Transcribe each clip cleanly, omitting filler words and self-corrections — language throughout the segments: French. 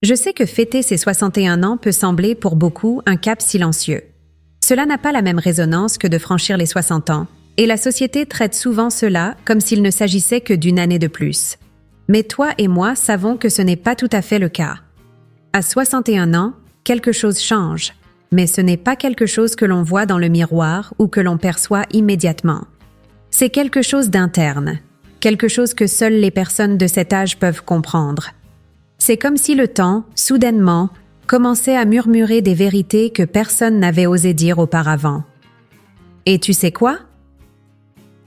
Je sais que fêter ses 61 ans peut sembler pour beaucoup un cap silencieux. Cela n'a pas la même résonance que de franchir les 60 ans, et la société traite souvent cela comme s'il ne s'agissait que d'une année de plus. Mais toi et moi savons que ce n'est pas tout à fait le cas. À 61 ans, quelque chose change, mais ce n'est pas quelque chose que l'on voit dans le miroir ou que l'on perçoit immédiatement. C'est quelque chose d'interne, quelque chose que seules les personnes de cet âge peuvent comprendre. C'est comme si le temps, soudainement, commençait à murmurer des vérités que personne n'avait osé dire auparavant. Et tu sais quoi?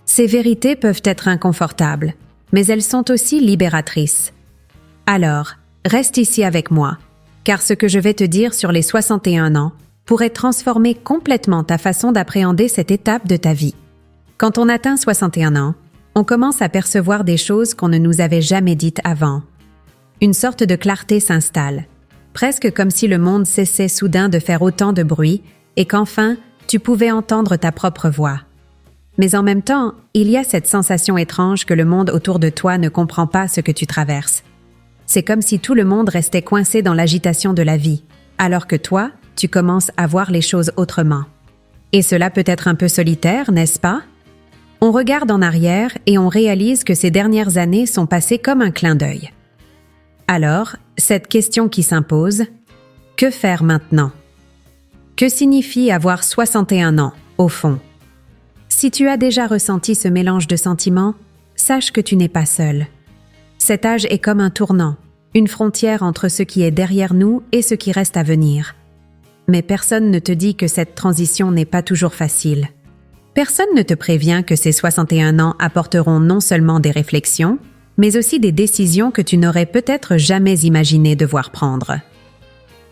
Ces vérités peuvent être inconfortables, mais elles sont aussi libératrices. Alors, reste ici avec moi, car ce que je vais te dire sur les 61 ans pourrait transformer complètement ta façon d'appréhender cette étape de ta vie. Quand on atteint 61 ans, on commence à percevoir des choses qu'on ne nous avait jamais dites avant. Une sorte de clarté s'installe, presque comme si le monde cessait soudain de faire autant de bruit et qu'enfin, tu pouvais entendre ta propre voix. Mais en même temps, il y a cette sensation étrange que le monde autour de toi ne comprend pas ce que tu traverses. C'est comme si tout le monde restait coincé dans l'agitation de la vie, alors que toi, tu commences à voir les choses autrement. Et cela peut être un peu solitaire, n'est-ce pas? On regarde en arrière et on réalise que ces dernières années sont passées comme un clin d'œil. Alors, cette question qui s'impose, que faire maintenant? Que signifie avoir 61 ans, au fond? Si tu as déjà ressenti ce mélange de sentiments, sache que tu n'es pas seul. Cet âge est comme un tournant, une frontière entre ce qui est derrière nous et ce qui reste à venir. Mais personne ne te dit que cette transition n'est pas toujours facile. Personne ne te prévient que ces 61 ans apporteront non seulement des réflexions, mais aussi des décisions que tu n'aurais peut-être jamais imaginé devoir prendre.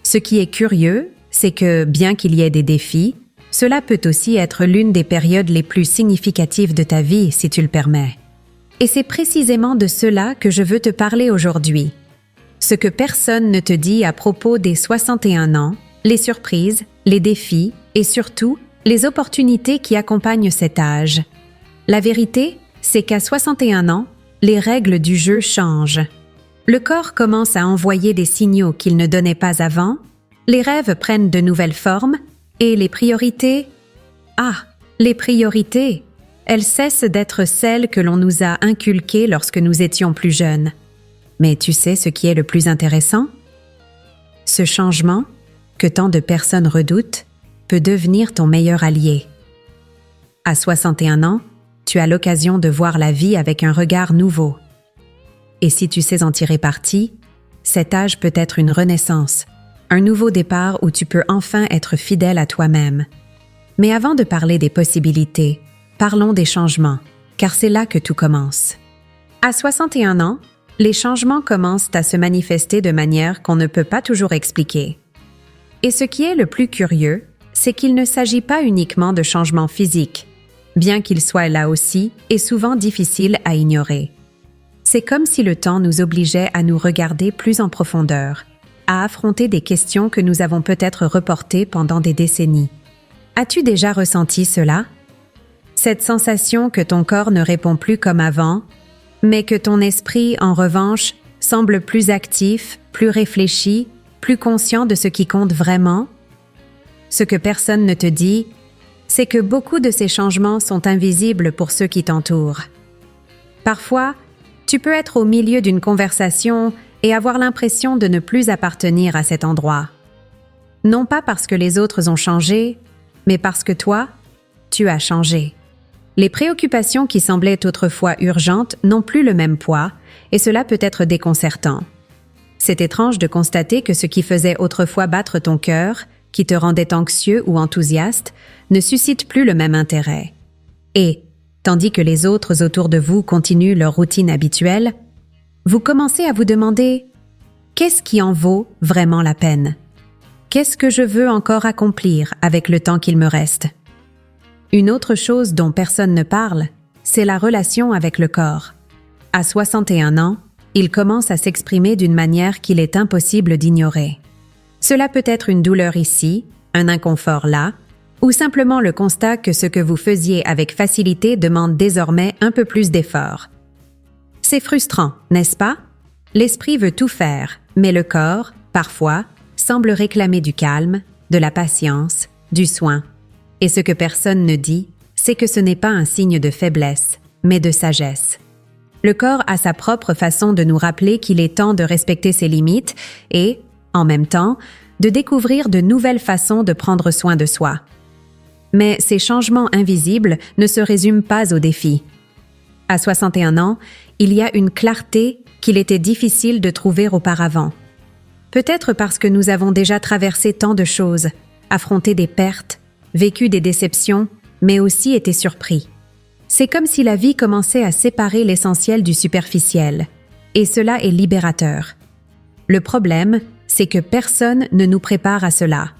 Ce qui est curieux, c'est que, bien qu'il y ait des défis, cela peut aussi être l'une des périodes les plus significatives de ta vie, si tu le permets. Et c'est précisément de cela que je veux te parler aujourd'hui. Ce que personne ne te dit à propos des 61 ans, les surprises, les défis et surtout les opportunités qui accompagnent cet âge. La vérité, c'est qu'à 61 ans, les règles du jeu changent. Le corps commence à envoyer des signaux qu'il ne donnait pas avant, les rêves prennent de nouvelles formes, et les priorités? Les priorités! Elles cessent d'être celles que l'on nous a inculquées lorsque nous étions plus jeunes. Mais tu sais ce qui est le plus intéressant? Ce changement, que tant de personnes redoutent, peut devenir ton meilleur allié. À 61 ans, tu as l'occasion de voir la vie avec un regard nouveau. Et si tu sais en tirer parti, cet âge peut être une renaissance, un nouveau départ où tu peux enfin être fidèle à toi-même. Mais avant de parler des possibilités, parlons des changements, car c'est là que tout commence. À 61 ans, les changements commencent à se manifester de manière qu'on ne peut pas toujours expliquer. Et ce qui est le plus curieux, c'est qu'il ne s'agit pas uniquement de changements physiques, bien qu'ils soient là aussi et souvent difficiles à ignorer. C'est comme si le temps nous obligeait à nous regarder plus en profondeur, à affronter des questions que nous avons peut-être reportées pendant des décennies. As-tu déjà ressenti cela? Cette sensation que ton corps ne répond plus comme avant, mais que ton esprit, en revanche, semble plus actif, plus réfléchi, plus conscient de ce qui compte vraiment? Ce que personne ne te dit, c'est que beaucoup de ces changements sont invisibles pour ceux qui t'entourent. Parfois, tu peux être au milieu d'une conversation et avoir l'impression de ne plus appartenir à cet endroit. Non pas parce que les autres ont changé, mais parce que toi, tu as changé. Les préoccupations qui semblaient autrefois urgentes n'ont plus le même poids, et cela peut être déconcertant. C'est étrange de constater que ce qui faisait autrefois battre ton cœur, qui te rendait anxieux ou enthousiaste, ne suscite plus le même intérêt. Et, tandis que les autres autour de vous continuent leur routine habituelle, vous commencez à vous demander « Qu'est-ce qui en vaut vraiment la peine? Qu'est-ce que je veux encore accomplir avec le temps qu'il me reste ?» Une autre chose dont personne ne parle, c'est la relation avec le corps. À 61 ans, il commence à s'exprimer d'une manière qu'il est impossible d'ignorer. Cela peut être une douleur ici, un inconfort là, ou simplement le constat que ce que vous faisiez avec facilité demande désormais un peu plus d'effort. C'est frustrant, n'est-ce pas? L'esprit veut tout faire, mais le corps, parfois, semble réclamer du calme, de la patience, du soin. Et ce que personne ne dit, c'est que ce n'est pas un signe de faiblesse, mais de sagesse. Le corps a sa propre façon de nous rappeler qu'il est temps de respecter ses limites et, en même temps, de découvrir de nouvelles façons de prendre soin de soi. Mais ces changements invisibles ne se résument pas aux défis. À 61 ans, il y a une clarté qu'il était difficile de trouver auparavant. Peut-être parce que nous avons déjà traversé tant de choses, affronté des pertes, vécu des déceptions, mais aussi été surpris. C'est comme si la vie commençait à séparer l'essentiel du superficiel, et cela est libérateur. Le problème, c'est que personne ne nous prépare à cela.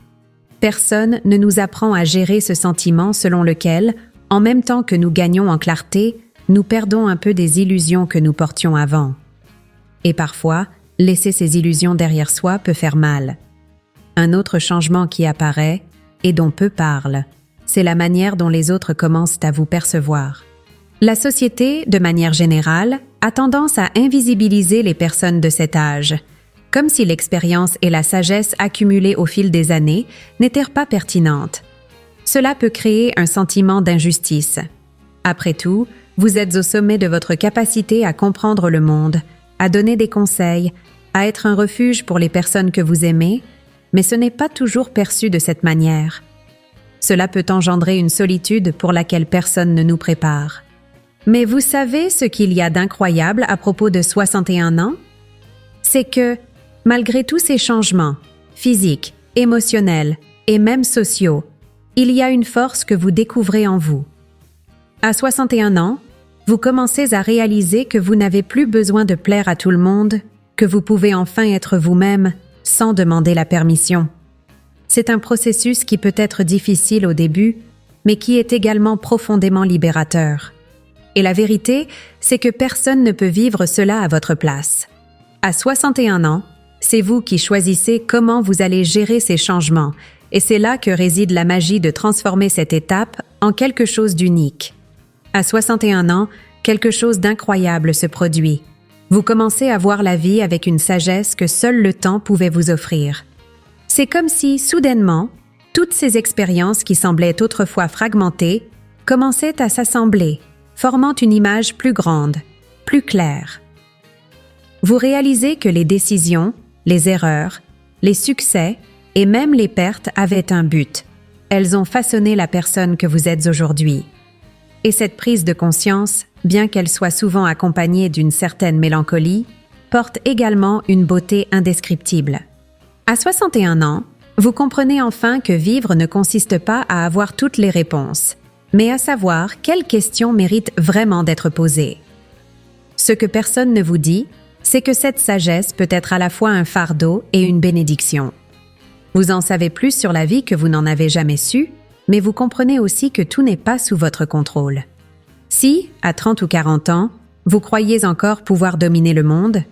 Personne ne nous apprend à gérer ce sentiment selon lequel, en même temps que nous gagnons en clarté, nous perdons un peu des illusions que nous portions avant. Et parfois, laisser ces illusions derrière soi peut faire mal. Un autre changement qui apparaît, et dont peu parlent, c'est la manière dont les autres commencent à vous percevoir. La société, de manière générale, a tendance à invisibiliser les personnes de cet âge, comme si l'expérience et la sagesse accumulées au fil des années n'étaient pas pertinentes. Cela peut créer un sentiment d'injustice. Après tout, vous êtes au sommet de votre capacité à comprendre le monde, à donner des conseils, à être un refuge pour les personnes que vous aimez, mais ce n'est pas toujours perçu de cette manière. Cela peut engendrer une solitude pour laquelle personne ne nous prépare. Mais vous savez ce qu'il y a d'incroyable à propos de 61 ans? C'est que, malgré tous ces changements, physiques, émotionnels et même sociaux, il y a une force que vous découvrez en vous. À 61 ans, vous commencez à réaliser que vous n'avez plus besoin de plaire à tout le monde, que vous pouvez enfin être vous-même sans demander la permission. C'est un processus qui peut être difficile au début, mais qui est également profondément libérateur. Et la vérité, c'est que personne ne peut vivre cela à votre place. À 61 ans, c'est vous qui choisissez comment vous allez gérer ces changements, et c'est là que réside la magie de transformer cette étape en quelque chose d'unique. À 61 ans, quelque chose d'incroyable se produit. Vous commencez à voir la vie avec une sagesse que seul le temps pouvait vous offrir. C'est comme si, soudainement, toutes ces expériences qui semblaient autrefois fragmentées commençaient à s'assembler, formant une image plus grande, plus claire. Vous réalisez que les décisions, les erreurs, les succès et même les pertes avaient un but. Elles ont façonné la personne que vous êtes aujourd'hui. Et cette prise de conscience, bien qu'elle soit souvent accompagnée d'une certaine mélancolie, porte également une beauté indescriptible. À 61 ans, vous comprenez enfin que vivre ne consiste pas à avoir toutes les réponses, mais à savoir quelles questions méritent vraiment d'être posées. Ce que personne ne vous dit, c'est que cette sagesse peut être à la fois un fardeau et une bénédiction. Vous en savez plus sur la vie que vous n'en avez jamais su, mais vous comprenez aussi que tout n'est pas sous votre contrôle. Si, à 30 ou 40 ans, vous croyez encore pouvoir dominer le monde,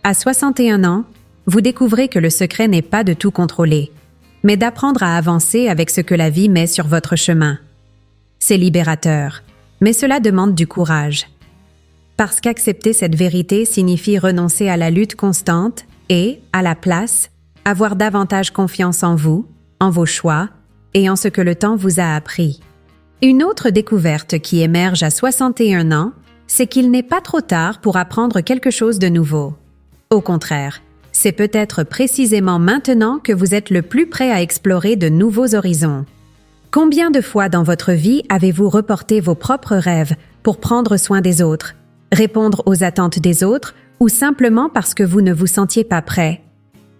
à 61 ans, vous découvrez que le secret n'est pas de tout contrôler, mais d'apprendre à avancer avec ce que la vie met sur votre chemin. C'est libérateur, mais cela demande du courage. Parce qu'accepter cette vérité signifie renoncer à la lutte constante et, à la place, avoir davantage confiance en vous, en vos choix et en ce que le temps vous a appris. Une autre découverte qui émerge à 61 ans, c'est qu'il n'est pas trop tard pour apprendre quelque chose de nouveau. Au contraire, c'est peut-être précisément maintenant que vous êtes le plus prêt à explorer de nouveaux horizons. Combien de fois dans votre vie avez-vous reporté vos propres rêves pour prendre soin des autres, répondre aux attentes des autres ou simplement parce que vous ne vous sentiez pas prêt?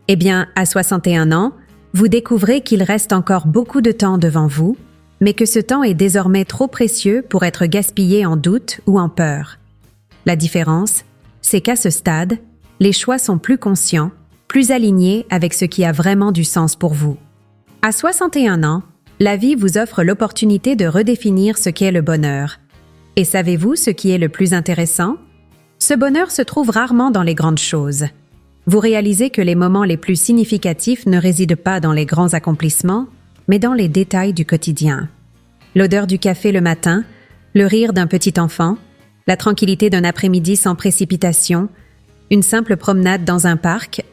Eh bien, à 61 ans, vous découvrez qu'il reste encore beaucoup de temps devant vous, mais que ce temps est désormais trop précieux pour être gaspillé en doute ou en peur. La différence, c'est qu'à ce stade, les choix sont plus conscients, plus alignés avec ce qui a vraiment du sens pour vous. À 61 ans, la vie vous offre l'opportunité de redéfinir ce qu'est le bonheur. Et savez-vous ce qui est le plus intéressant? Ce bonheur se trouve rarement dans les grandes choses. Vous réalisez que les moments les plus significatifs ne résident pas dans les grands accomplissements, mais dans les détails du quotidien. L'odeur du café le matin, le rire d'un petit enfant, la tranquillité d'un après-midi sans précipitation, une simple promenade dans un parc.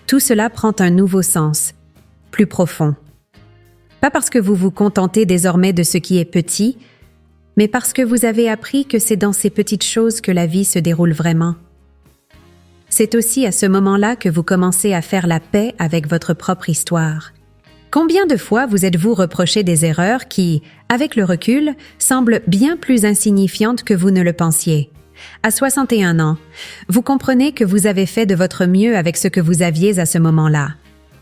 tout cela prend un nouveau sens, plus profond. Pas parce que vous vous contentez désormais de ce qui est petit, mais parce que vous avez appris que c'est dans ces petites choses que la vie se déroule vraiment. C'est aussi à ce moment-là que vous commencez à faire la paix avec votre propre histoire. Combien de fois vous êtes-vous reproché des erreurs qui, avec le recul, semblent bien plus insignifiantes que vous ne le pensiez? À 61 ans, vous comprenez que vous avez fait de votre mieux avec ce que vous aviez à ce moment-là.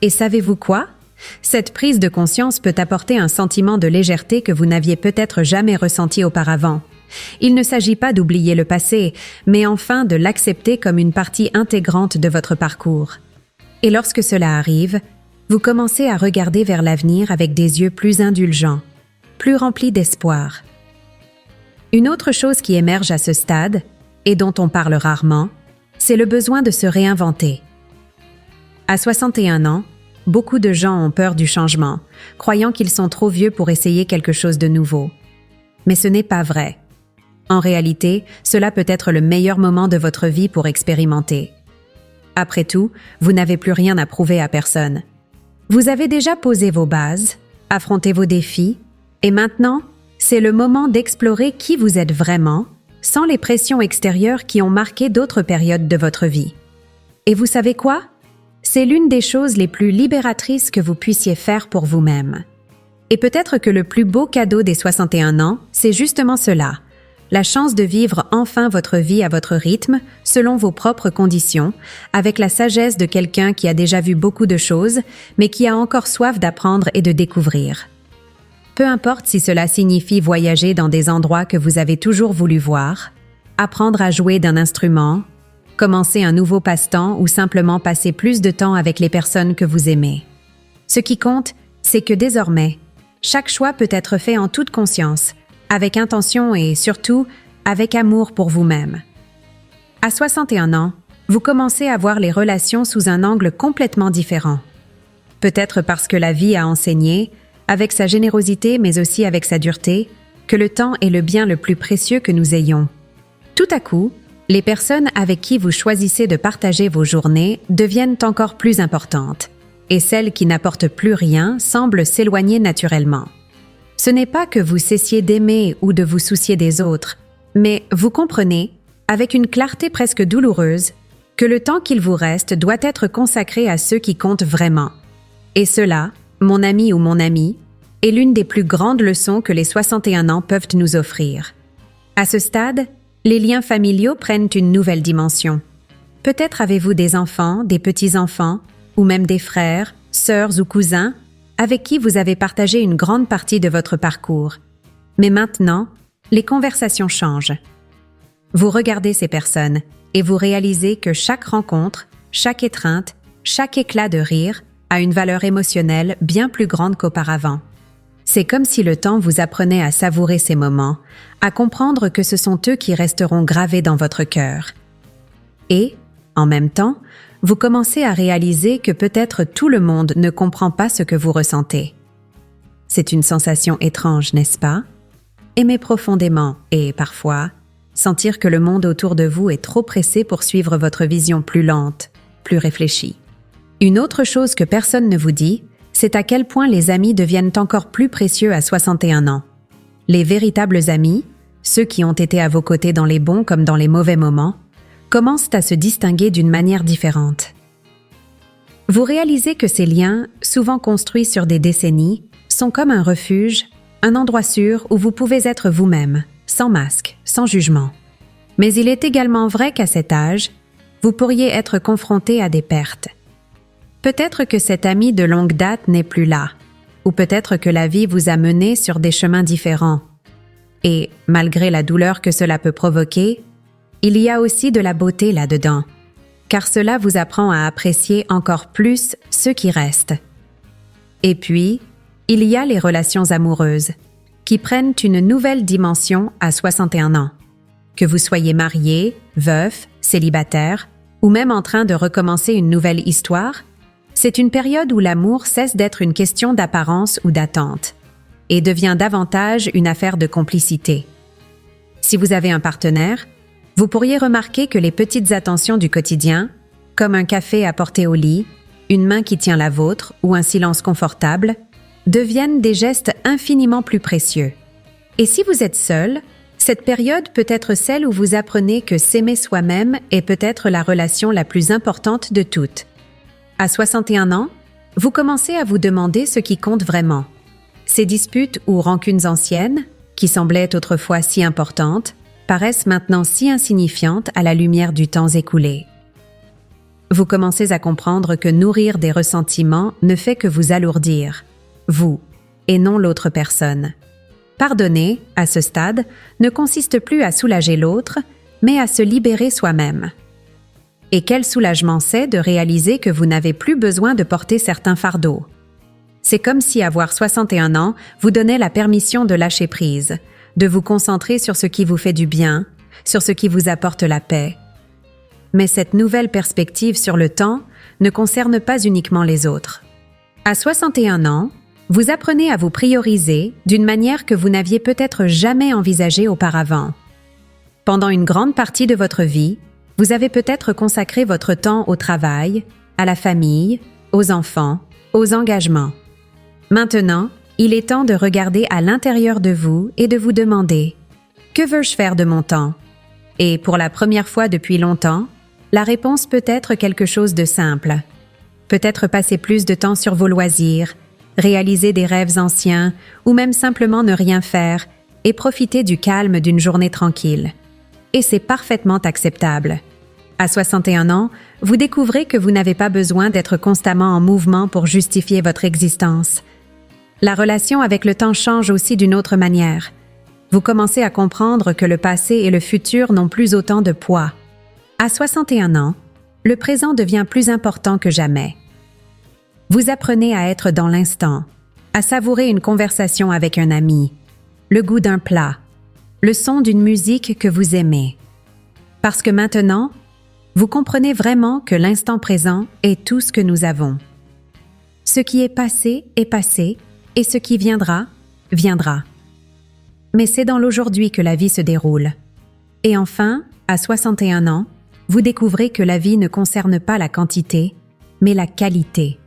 Et savez-vous quoi? Cette prise de conscience peut apporter un sentiment de légèreté que vous n'aviez peut-être jamais ressenti auparavant. Il ne s'agit pas d'oublier le passé, mais enfin de l'accepter comme une partie intégrante de votre parcours. Et lorsque cela arrive, vous commencez à regarder vers l'avenir avec des yeux plus indulgents, plus remplis d'espoir. Une autre chose qui émerge à ce stade, et dont on parle rarement, c'est le besoin de se réinventer. À 61 ans, beaucoup de gens ont peur du changement, croyant qu'ils sont trop vieux pour essayer quelque chose de nouveau. Mais ce n'est pas vrai. En réalité, cela peut être le meilleur moment de votre vie pour expérimenter. Après tout, vous n'avez plus rien à prouver à personne. Vous avez déjà posé vos bases, affronté vos défis, et maintenant, c'est le moment d'explorer qui vous êtes vraiment, sans les pressions extérieures qui ont marqué d'autres périodes de votre vie. Et vous savez quoi? C'est l'une des choses les plus libératrices que vous puissiez faire pour vous-même. Et peut-être que le plus beau cadeau des 61 ans, c'est justement cela, la chance de vivre enfin votre vie à votre rythme, selon vos propres conditions, avec la sagesse de quelqu'un qui a déjà vu beaucoup de choses, mais qui a encore soif d'apprendre et de découvrir. Peu importe si cela signifie voyager dans des endroits que vous avez toujours voulu voir, apprendre à jouer d'un instrument, commencer un nouveau passe-temps ou simplement passer plus de temps avec les personnes que vous aimez. Ce qui compte, c'est que désormais, chaque choix peut être fait en toute conscience, avec intention et surtout avec amour pour vous-même. À 61 ans, vous commencez à voir les relations sous un angle complètement différent. Peut-être parce que la vie a enseigné, avec sa générosité mais aussi avec sa dureté, que le temps est le bien le plus précieux que nous ayons. Tout à coup, les personnes avec qui vous choisissez de partager vos journées deviennent encore plus importantes, et celles qui n'apportent plus rien semblent s'éloigner naturellement. Ce n'est pas que vous cessiez d'aimer ou de vous soucier des autres, mais vous comprenez, avec une clarté presque douloureuse, que le temps qu'il vous reste doit être consacré à ceux qui comptent vraiment. Et cela, mon ami ou mon amie, est l'une des plus grandes leçons que les 61 ans peuvent nous offrir. À ce stade, les liens familiaux prennent une nouvelle dimension. Peut-être avez-vous des enfants, des petits-enfants, ou même des frères, sœurs ou cousins, avec qui vous avez partagé une grande partie de votre parcours. Mais maintenant, les conversations changent. Vous regardez ces personnes et vous réalisez que chaque rencontre, chaque étreinte, chaque éclat de rire a une valeur émotionnelle bien plus grande qu'auparavant. C'est comme si le temps vous apprenait à savourer ces moments, à comprendre que ce sont eux qui resteront gravés dans votre cœur. Et, en même temps, vous commencez à réaliser que peut-être tout le monde ne comprend pas ce que vous ressentez. C'est une sensation étrange, n'est-ce pas? Aimer profondément et, parfois, sentir que le monde autour de vous est trop pressé pour suivre votre vision plus lente, plus réfléchie. Une autre chose que personne ne vous dit, c'est à quel point les amis deviennent encore plus précieux à 61 ans. Les véritables amis, ceux qui ont été à vos côtés dans les bons comme dans les mauvais moments, commencent à se distinguer d'une manière différente. Vous réalisez que ces liens, souvent construits sur des décennies, sont comme un refuge, un endroit sûr où vous pouvez être vous-même, sans masque, sans jugement. Mais il est également vrai qu'à cet âge, vous pourriez être confronté à des pertes. Peut-être que cet ami de longue date n'est plus là, ou peut-être que la vie vous a mené sur des chemins différents. Et, malgré la douleur que cela peut provoquer, il y a aussi de la beauté là-dedans, car cela vous apprend à apprécier encore plus ceux qui restent. Et puis, il y a les relations amoureuses, qui prennent une nouvelle dimension à 61 ans. Que vous soyez marié, veuf, célibataire, ou même en train de recommencer une nouvelle histoire, c'est une période où l'amour cesse d'être une question d'apparence ou d'attente, et devient davantage une affaire de complicité. Si vous avez un partenaire, vous pourriez remarquer que les petites attentions du quotidien, comme un café à porter au lit, une main qui tient la vôtre ou un silence confortable, deviennent des gestes infiniment plus précieux. Et si vous êtes seul, cette période peut être celle où vous apprenez que s'aimer soi-même est peut-être la relation la plus importante de toutes. À 61 ans, vous commencez à vous demander ce qui compte vraiment. Ces disputes ou rancunes anciennes, qui semblaient autrefois si importantes, paraissent maintenant si insignifiantes à la lumière du temps écoulé. Vous commencez à comprendre que nourrir des ressentiments ne fait que vous alourdir, vous, et non l'autre personne. Pardonner, à ce stade, ne consiste plus à soulager l'autre, mais à se libérer soi-même. Et quel soulagement c'est de réaliser que vous n'avez plus besoin de porter certains fardeaux. C'est comme si avoir 61 ans vous donnait la permission de lâcher prise, de vous concentrer sur ce qui vous fait du bien, sur ce qui vous apporte la paix. Mais cette nouvelle perspective sur le temps ne concerne pas uniquement les autres. À 61 ans, vous apprenez à vous prioriser d'une manière que vous n'aviez peut-être jamais envisagée auparavant. Pendant une grande partie de votre vie, vous avez peut-être consacré votre temps au travail, à la famille, aux enfants, aux engagements. Maintenant, il est temps de regarder à l'intérieur de vous et de vous demander « Que veux-je faire de mon temps ?» Et pour la première fois depuis longtemps, la réponse peut être quelque chose de simple. Peut-être passer plus de temps sur vos loisirs, réaliser des rêves anciens ou même simplement ne rien faire et profiter du calme d'une journée tranquille. Et c'est parfaitement acceptable. À 61 ans, vous découvrez que vous n'avez pas besoin d'être constamment en mouvement pour justifier votre existence. La relation avec le temps change aussi d'une autre manière. Vous commencez à comprendre que le passé et le futur n'ont plus autant de poids. À 61 ans, le présent devient plus important que jamais. Vous apprenez à être dans l'instant, à savourer une conversation avec un ami, le goût d'un plat, le son d'une musique que vous aimez. Parce que maintenant, vous comprenez vraiment que l'instant présent est tout ce que nous avons. Ce qui est passé et ce qui viendra, viendra. Mais c'est dans l'aujourd'hui que la vie se déroule. Et enfin, à 61 ans, vous découvrez que la vie ne concerne pas la quantité, mais la qualité.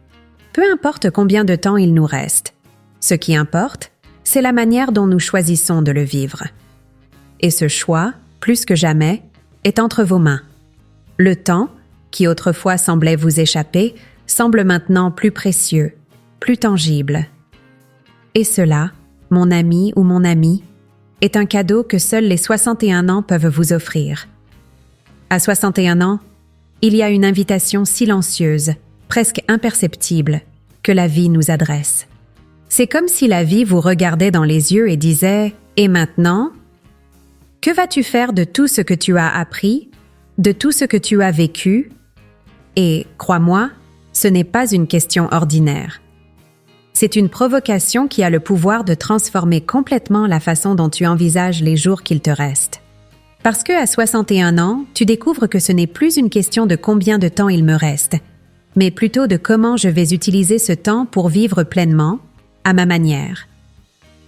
Peu importe combien de temps il nous reste. Ce qui importe, c'est la manière dont nous choisissons de le vivre. Et ce choix, plus que jamais, est entre vos mains. Le temps, qui autrefois semblait vous échapper, semble maintenant plus précieux, plus tangible. Et cela, mon ami ou mon amie, est un cadeau que seuls les 61 ans peuvent vous offrir. À 61 ans, il y a une invitation silencieuse, presque imperceptible, que la vie nous adresse. C'est comme si la vie vous regardait dans les yeux et disait « Et maintenant ? Que vas-tu faire de tout ce que tu as appris, de tout ce que tu as vécu ?» Et, crois-moi, ce n'est pas une question ordinaire. C'est une provocation qui a le pouvoir de transformer complètement la façon dont tu envisages les jours qu'il te reste. Parce que à 61 ans, tu découvres que ce n'est plus une question de combien de temps il me reste, mais plutôt de comment je vais utiliser ce temps pour vivre pleinement, à ma manière.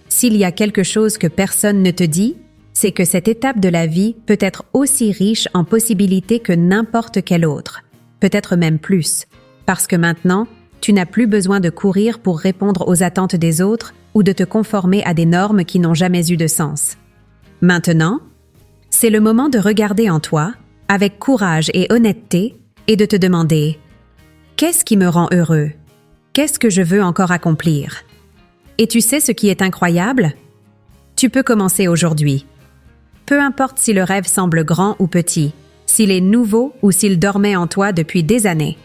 S'il y a quelque chose que personne ne te dit, c'est que cette étape de la vie peut être aussi riche en possibilités que n'importe quelle autre, peut-être même plus, parce que maintenant, tu n'as plus besoin de courir pour répondre aux attentes des autres ou de te conformer à des normes qui n'ont jamais eu de sens. Maintenant, c'est le moment de regarder en toi, avec courage et honnêteté, et de te demander « Qu'est-ce qui me rend heureux? Qu'est-ce que je veux encore accomplir ?» Et tu sais ce qui est incroyable? Tu peux commencer aujourd'hui. Peu importe si le rêve semble grand ou petit, s'il est nouveau ou s'il dormait en toi depuis des années.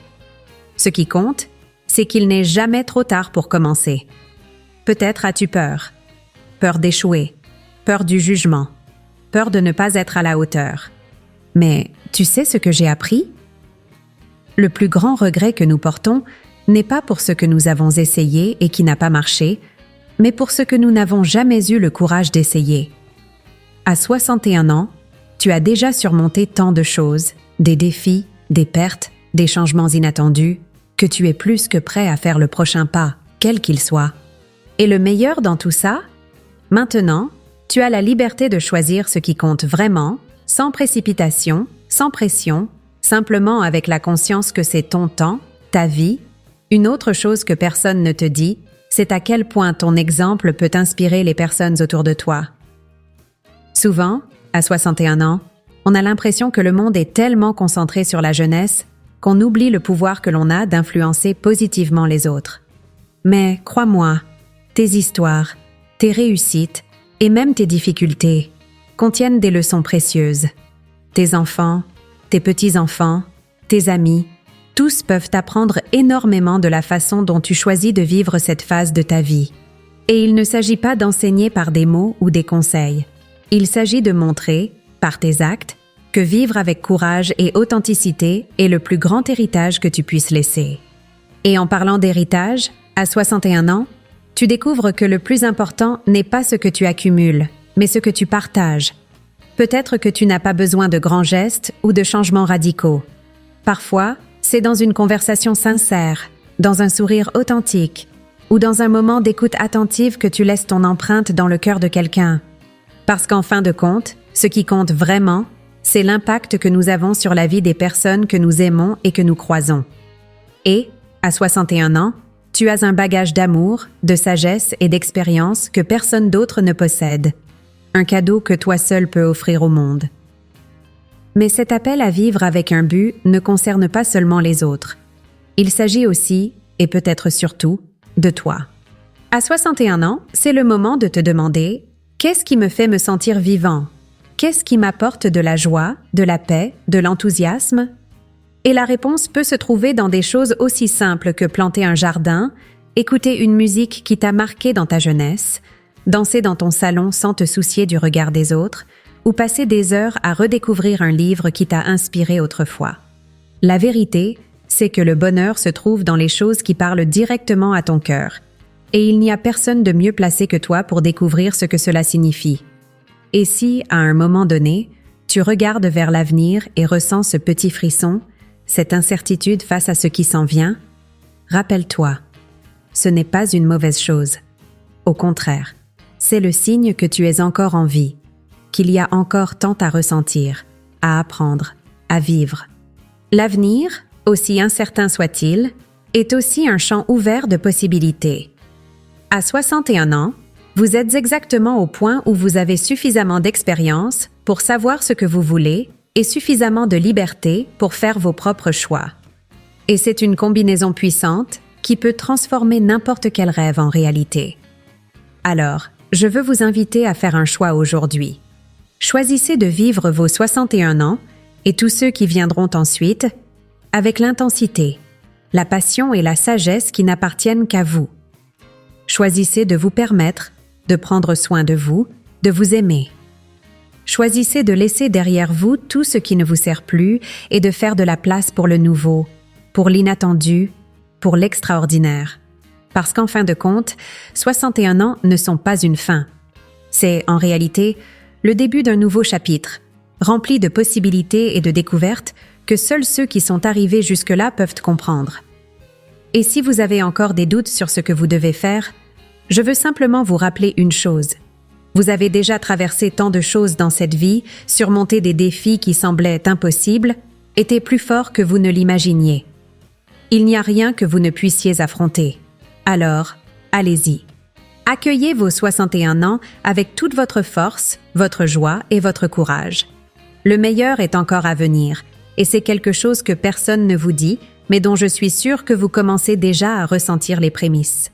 Ce qui compte, c'est qu'il n'est jamais trop tard pour commencer. Peut-être as-tu peur. Peur d'échouer, peur du jugement, peur de ne pas être à la hauteur. Mais tu sais ce que j'ai appris? Le plus grand regret que nous portons n'est pas pour ce que nous avons essayé et qui n'a pas marché, mais pour ce que nous n'avons jamais eu le courage d'essayer. À 61 ans, tu as déjà surmonté tant de choses, des défis, des pertes, des changements inattendus, que tu es plus que prêt à faire le prochain pas, quel qu'il soit. Et le meilleur dans tout ça? Maintenant, tu as la liberté de choisir ce qui compte vraiment, sans précipitation, sans pression, simplement avec la conscience que c'est ton temps, ta vie, Une autre chose que personne ne te dit, c'est à quel point ton exemple peut inspirer les personnes autour de toi. Souvent, à 61 ans, on a l'impression que le monde est tellement concentré sur la jeunesse qu'on oublie le pouvoir que l'on a d'influencer positivement les autres. Mais crois-moi, tes histoires, tes réussites et même tes difficultés contiennent des leçons précieuses. Tes enfants, tes petits-enfants, tes amis, tous peuvent apprendre énormément de la façon dont tu choisis de vivre cette phase de ta vie. Et il ne s'agit pas d'enseigner par des mots ou des conseils. Il s'agit de montrer, par tes actes, que vivre avec courage et authenticité est le plus grand héritage que tu puisses laisser. Et en parlant d'héritage, à 61 ans, tu découvres que le plus important n'est pas ce que tu accumules, mais ce que tu partages. Peut-être que tu n'as pas besoin de grands gestes ou de changements radicaux. Parfois, c'est dans une conversation sincère, dans un sourire authentique, ou dans un moment d'écoute attentive que tu laisses ton empreinte dans le cœur de quelqu'un. Parce qu'en fin de compte, ce qui compte vraiment, c'est l'impact que nous avons sur la vie des personnes que nous aimons et que nous croisons. Et, à 61 ans, tu as un bagage d'amour, de sagesse et d'expérience que personne d'autre ne possède. Un cadeau que toi seul peux offrir au monde. Mais cet appel à vivre avec un but ne concerne pas seulement les autres. Il s'agit aussi, et peut-être surtout, de toi. À 61 ans, c'est le moment de te demander « Qu'est-ce qui me fait me sentir vivant ? Qu'est-ce qui m'apporte de la joie, de la paix, de l'enthousiasme ?» Et la réponse peut se trouver dans des choses aussi simples que planter un jardin, écouter une musique qui t'a marqué dans ta jeunesse, danser dans ton salon sans te soucier du regard des autres, ou passer des heures à redécouvrir un livre qui t'a inspiré autrefois. La vérité, c'est que le bonheur se trouve dans les choses qui parlent directement à ton cœur, et il n'y a personne de mieux placé que toi pour découvrir ce que cela signifie. Et si, à un moment donné, tu regardes vers l'avenir et ressens ce petit frisson, cette incertitude face à ce qui s'en vient, rappelle-toi, ce n'est pas une mauvaise chose. Au contraire, c'est le signe que tu es encore en vie, qu'il y a encore tant à ressentir, à apprendre, à vivre. L'avenir, aussi incertain soit-il, est aussi un champ ouvert de possibilités. À 61 ans, vous êtes exactement au point où vous avez suffisamment d'expérience pour savoir ce que vous voulez et suffisamment de liberté pour faire vos propres choix. Et c'est une combinaison puissante qui peut transformer n'importe quel rêve en réalité. Alors, je veux vous inviter à faire un choix aujourd'hui. Choisissez de vivre vos 61 ans et tous ceux qui viendront ensuite avec l'intensité, la passion et la sagesse qui n'appartiennent qu'à vous. Choisissez de vous permettre de prendre soin de vous aimer. Choisissez de laisser derrière vous tout ce qui ne vous sert plus et de faire de la place pour le nouveau, pour l'inattendu, pour l'extraordinaire. Parce qu'en fin de compte, 61 ans ne sont pas une fin. C'est, en réalité, le début d'un nouveau chapitre, rempli de possibilités et de découvertes que seuls ceux qui sont arrivés jusque-là peuvent comprendre. Et si vous avez encore des doutes sur ce que vous devez faire, je veux simplement vous rappeler une chose. Vous avez déjà traversé tant de choses dans cette vie, surmonté des défis qui semblaient impossibles, été plus fort que vous ne l'imaginiez. Il n'y a rien que vous ne puissiez affronter. Alors, allez-y. Accueillez vos 61 ans avec toute votre force, votre joie et votre courage. Le meilleur est encore à venir, et c'est quelque chose que personne ne vous dit, mais dont je suis sûre que vous commencez déjà à ressentir les prémices.